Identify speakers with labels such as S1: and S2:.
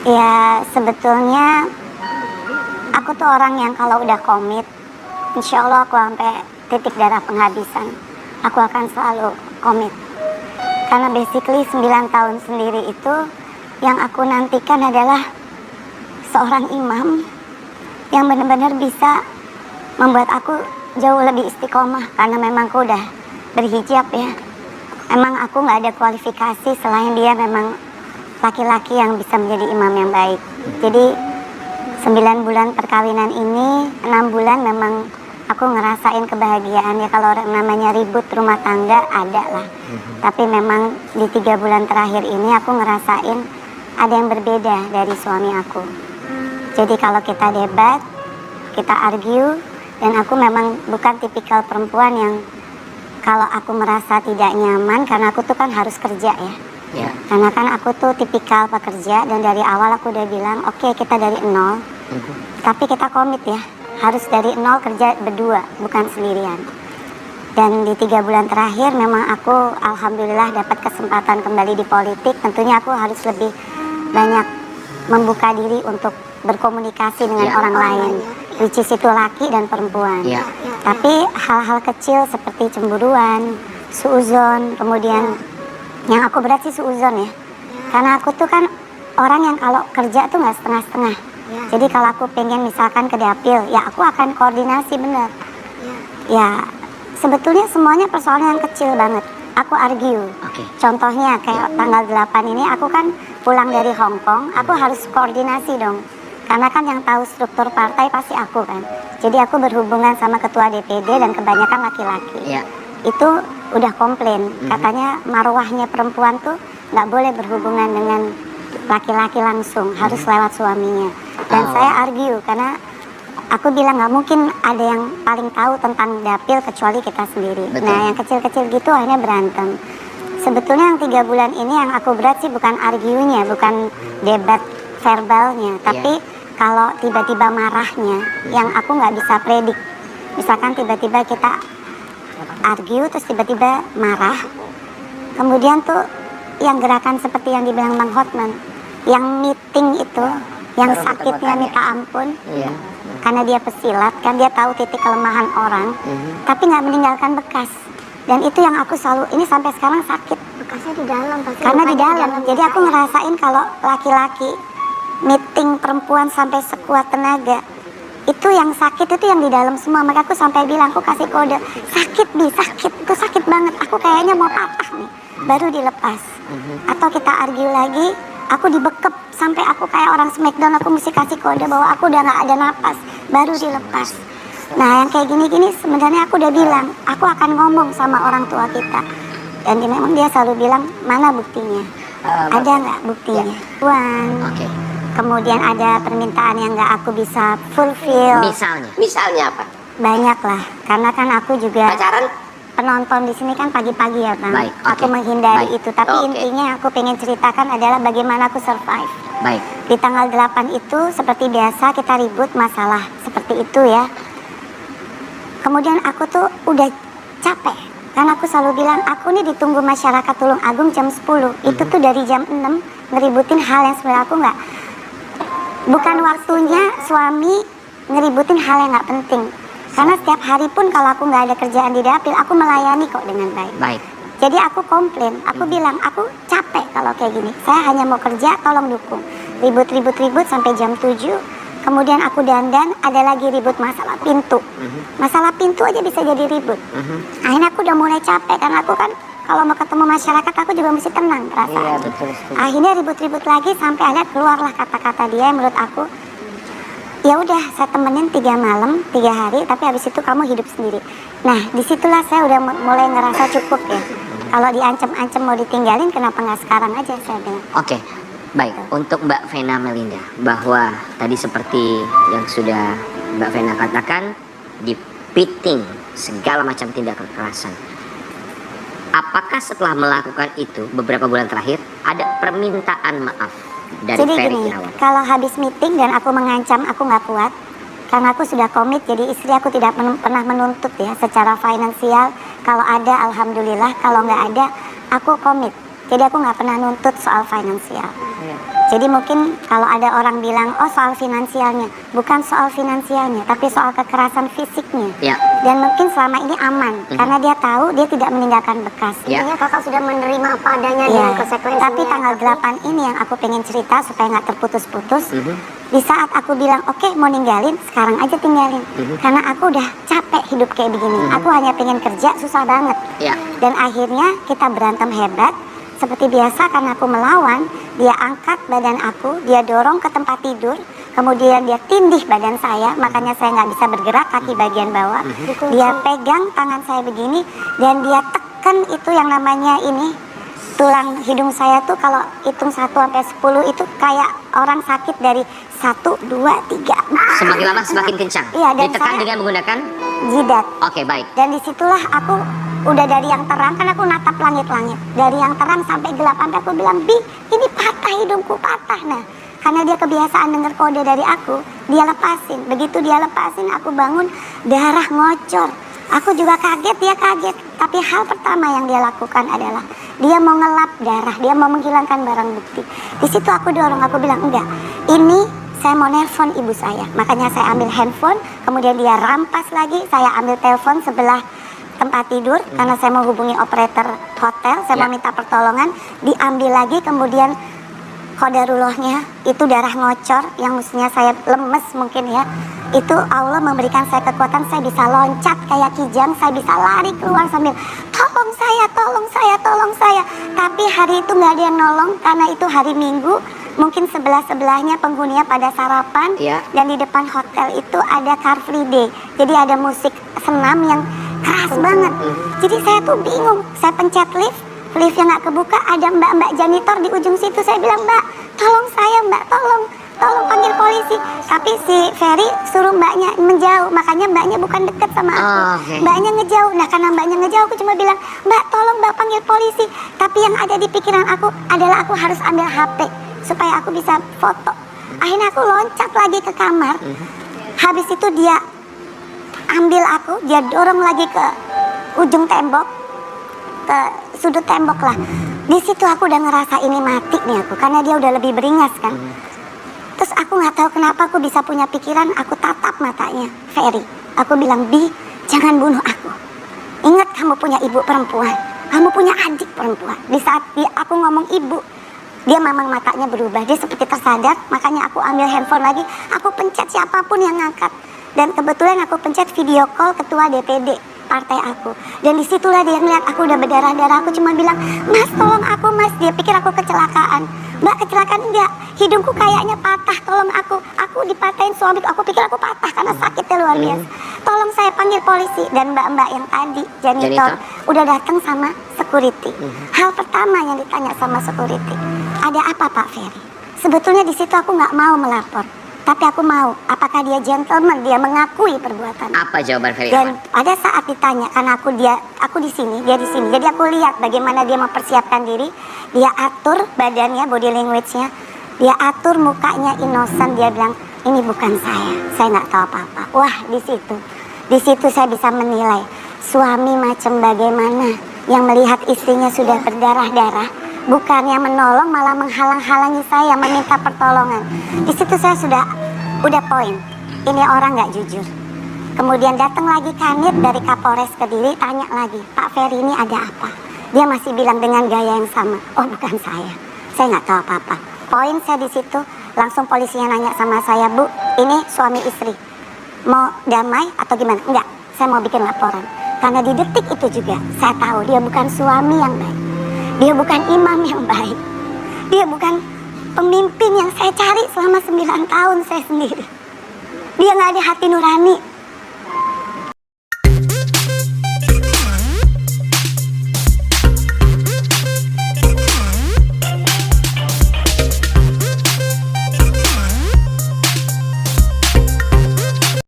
S1: Ya sebetulnya aku tuh orang yang kalau udah komit, insya Allah aku sampai titik darah penghabisan, aku akan selalu komit. Karena basically 9 tahun sendiri itu yang aku nantikan adalah seorang imam yang benar-benar bisa membuat aku jauh lebih istiqomah. Karena memang aku udah berhijab ya. Emang aku nggak ada kualifikasi selain dia memang laki-laki yang bisa menjadi imam yang baik. Jadi 9 bulan perkawinan ini, 6 bulan memang aku ngerasain kebahagiaan ya. Kalau namanya ribut rumah tangga ada lah. Tapi memang di 3 bulan terakhir ini aku ngerasain ada yang berbeda dari suami aku. Jadi kalau kita debat, kita argue, dan aku memang bukan tipikal perempuan yang kalau aku merasa tidak nyaman, karena aku tuh kan harus kerja ya. Yeah. Karena kan aku tuh tipikal pekerja dan dari awal aku udah bilang oke, kita dari nol, tapi kita komit ya, harus dari nol kerja berdua, bukan sendirian. Dan di 3 bulan terakhir memang aku alhamdulillah dapat kesempatan kembali di politik. Tentunya aku harus lebih banyak membuka diri untuk berkomunikasi dengan orang lain, which is itu laki dan perempuan. Tapi hal-hal kecil seperti cemburuan, suuzon, kemudian yang aku berat sih suuzon ya. Karena aku tuh kan orang yang kalau kerja tuh nggak setengah-setengah. Jadi kalau aku pengen misalkan ke dapil, ya aku akan koordinasi bener. Ya sebetulnya semuanya persoalan yang kecil banget. Aku argue. Contohnya kayak tanggal 8 ini aku kan pulang dari Hong Kong, aku harus koordinasi dong. Karena kan yang tahu struktur partai pasti aku kan. Jadi aku berhubungan sama ketua DPD dan kebanyakan laki-laki. Itu udah komplain, katanya marwahnya perempuan tuh nggak boleh berhubungan dengan laki-laki langsung, harus lewat suaminya. Dan saya argue karena aku bilang nggak mungkin ada yang paling tahu tentang dapil kecuali kita sendiri. Nah yang kecil-kecil gitu akhirnya berantem. Sebetulnya yang 3 bulan ini yang aku berat sih bukan arguenya, bukan debat verbalnya, tapi kalau tiba-tiba marahnya yang aku nggak bisa predik. Misalkan tiba-tiba kita argue terus tiba-tiba marah, kemudian tuh yang gerakan seperti yang dibilang Bang Hotman, yang meeting itu, yang sakitnya minta ampun, karena dia pesilat kan, dia tahu titik kelemahan orang, tapi nggak meninggalkan bekas. Dan itu yang aku selalu, ini sampai sekarang sakit. Bekasnya di dalam pasti. Karena di dalam, jadi aku ngerasain kalau laki-laki meeting perempuan sampai sekuat tenaga, itu yang sakit itu yang di dalam semua. Maka aku sampai bilang, aku kasih kode, sakit Bi, sakit, itu sakit banget, aku kayaknya mau patah nih, baru dilepas. Atau kita argue lagi, aku dibekep sampai aku kayak orang smackdown, aku mesti kasih kode bahwa aku udah gak ada napas, baru dilepas. Nah yang kayak gini-gini sebenarnya aku udah bilang, aku akan ngomong sama orang tua kita. Dan memang dia selalu bilang, mana buktinya? Ada nggak buktinya? Kemudian ada permintaan yang nggak aku bisa fulfill.
S2: Misalnya apa?
S1: Banyak lah, karena kan aku juga
S2: pacaran.
S1: Penonton di sini kan pagi-pagi ya Bang. Aku menghindari itu, tapi intinya aku pengen ceritakan adalah bagaimana aku survive. Di tanggal 8 itu seperti biasa kita ribut masalah seperti itu ya. Kemudian aku tuh udah capek, karena aku selalu bilang aku nih ditunggu masyarakat Tulung Agung jam 10. Itu tuh dari jam 6 ngeributin hal yang sebenarnya aku nggak, bukan waktunya suami ngeributin hal yang nggak penting. Karena setiap hari pun kalau aku nggak ada kerjaan di dapil, aku melayani kok dengan baik. Jadi aku komplain, aku bilang aku capek kalau kayak gini. Saya hanya mau kerja, tolong dukung. Ribut sampai jam 7. Kemudian aku dandan, ada lagi ribut masalah pintu. Masalah pintu aja bisa jadi ribut. Akhirnya aku udah mulai capek, karena aku kan kalau mau ketemu masyarakat aku juga mesti tenang perasaan. Akhirnya ribut-ribut lagi sampai akhirnya keluarlah kata-kata dia yang menurut aku, ya udah saya temenin 3 malam 3 hari, tapi habis itu kamu hidup sendiri. Nah disitulah saya udah mulai ngerasa cukup ya. Kalau diancam-ancam mau ditinggalin, kenapa nggak sekarang aja, saya bilang.
S2: Baik, untuk Mbak Vena Melinda, bahwa tadi seperti yang sudah Mbak Vena katakan, dipiting segala macam tindak kekerasan. Apakah setelah melakukan itu beberapa bulan terakhir ada permintaan maaf dari
S1: Jadi
S2: Ferry
S1: gini,
S2: Irawan?
S1: kalau habis meeting dan aku mengancam, aku nggak kuat. Karena aku sudah komit, jadi istri aku tidak pernah menuntut ya secara finansial. Kalau ada, alhamdulillah. Kalau nggak ada, aku komit. Jadi aku nggak pernah nuntut soal finansial. Jadi mungkin kalau ada orang bilang, oh soal finansialnya, bukan soal finansialnya, tapi soal kekerasan fisiknya.
S2: Ya.
S1: Dan mungkin selama ini aman, karena dia tahu dia tidak meninggalkan bekas.
S2: Ya.
S3: Intinya kakak sudah menerima apa adanya
S1: Iya.
S3: dengan konsekuensinya.
S1: Tapi tanggal 8 ini yang aku pengen cerita supaya nggak terputus-putus. Di saat aku bilang, oke mau ninggalin, sekarang aja tinggalin. Karena aku udah capek hidup kayak begini. Aku hanya pengen kerja, susah banget.
S2: Ya.
S1: Dan akhirnya kita berantem hebat. Seperti biasa karena aku melawan, dia angkat badan aku, dia dorong ke tempat tidur, kemudian dia tindih badan saya, makanya saya nggak bisa bergerak kaki bagian bawah. Dia pegang tangan saya begini dan dia tekan itu yang namanya ini tulang hidung saya tuh kalau hitung 1 sampai 10 itu kayak orang sakit dari 1, 2, 3.
S2: Semakin lama semakin kencang.
S1: Iya, dan
S2: Ditekan
S1: saya-
S2: dengan menggunakan.
S1: Jidat.
S2: Oke, baik.
S1: Dan disitulah aku udah dari yang terang, kan aku natap langit-langit. Dari yang terang sampai gelap, sampai aku bilang, Bi, ini patah hidungku, patah. Nah, karena dia kebiasaan dengar kode dari aku, dia lepasin. Begitu dia lepasin, aku bangun, darah ngocor. Aku juga kaget, dia kaget. Tapi hal pertama yang dia lakukan adalah, dia mau ngelap darah, dia mau menghilangkan barang bukti. Di situ aku dorong, aku bilang, enggak, ini saya mau nelpon ibu saya. Makanya saya ambil handphone, kemudian dia rampas lagi, saya ambil telepon sebelah tempat tidur karena saya mau hubungi operator hotel, saya mau minta pertolongan, diambil lagi, kemudian qadarullohnya itu darah ngocor yang mestinya saya lemes mungkin ya, itu Allah memberikan saya kekuatan, saya bisa loncat kayak kijang, saya bisa lari keluar sambil tolong saya, tolong saya, tolong saya. Tapi hari itu nggak ada yang nolong karena itu hari Minggu, mungkin sebelah-sebelahnya penghuninya pada sarapan, dan di depan hotel itu ada Car Free Day, jadi ada musik senam yang keras banget. Jadi saya tuh bingung, saya pencet liftnya nggak kebuka, ada mbak-mbak janitor di ujung situ. Saya bilang, Mbak, tolong saya, Mbak, tolong panggil polisi. Tapi si Ferry suruh mbaknya menjauh, makanya mbaknya bukan deket sama aku. Mbaknya ngejauh. Nah, karena mbaknya ngejauh, aku cuma bilang, Mbak, tolong Mbak panggil polisi. Tapi yang ada di pikiran aku adalah aku harus ambil HP supaya aku bisa foto. Akhirnya aku loncat lagi ke kamar. Habis itu dia ambil aku, dia dorong lagi ke ujung tembok, ke sudut tembok lah. Di situ aku udah ngerasa ini mati nih aku, karena dia udah lebih beringas kan. Terus aku nggak tahu kenapa aku bisa punya pikiran, aku tatap matanya Ferry. Aku bilang, Bi, jangan bunuh aku. Ingat kamu punya ibu perempuan, kamu punya adik perempuan. Di saat aku ngomong ibu, dia memang matanya berubah, dia seperti tersadar. Makanya aku ambil handphone lagi, aku pencet siapapun yang ngangkat. Dan kebetulan aku pencet video call ketua DPD partai aku. Dan disitulah dia ngeliat aku udah berdarah-darah. Aku cuma bilang, Mas, tolong aku, Mas. Dia pikir aku kecelakaan. Mbak, kecelakaan enggak, hidungku kayaknya patah, tolong aku. Aku dipatahin suamiku, aku pikir aku patah karena sakitnya luar biasa. Tolong saya panggil polisi. Dan mbak-mbak yang tadi janitor udah datang sama security. Hal pertama yang ditanya sama security, ada apa Pak Ferry? Sebetulnya di situ aku nggak mau melapor, tapi aku mau. Apakah dia gentleman? Dia mengakui perbuatan.
S2: Apa jawaban Ferry?
S1: Dan pada saat ditanya, karena aku di sini, dia di sini. Jadi aku lihat bagaimana dia mempersiapkan diri. Dia atur badannya, body language-nya. Dia atur mukanya innocent. Dia bilang, ini bukan saya nggak tahu apa-apa. Wah, di situ saya bisa menilai suami macam bagaimana yang melihat istrinya sudah berdarah-darah, bukannya menolong malah menghalang-halangi saya meminta pertolongan. Di situ saya udah poin, ini orang nggak jujur. Kemudian datang lagi Kanit dari Kapolres Kediri, tanya lagi, Pak Ferry ini ada apa? Dia masih bilang dengan gaya yang sama, oh bukan saya nggak tahu apa-apa. Poin saya di situ, langsung polisinya nanya sama saya, Bu, ini suami istri, mau damai atau gimana? Enggak, saya mau bikin laporan. Karena di detik itu juga saya tahu dia bukan suami yang baik, dia bukan imam yang baik, dia bukan pemimpin yang saya cari selama 9 tahun saya sendiri. Dia nggak ada hati nurani.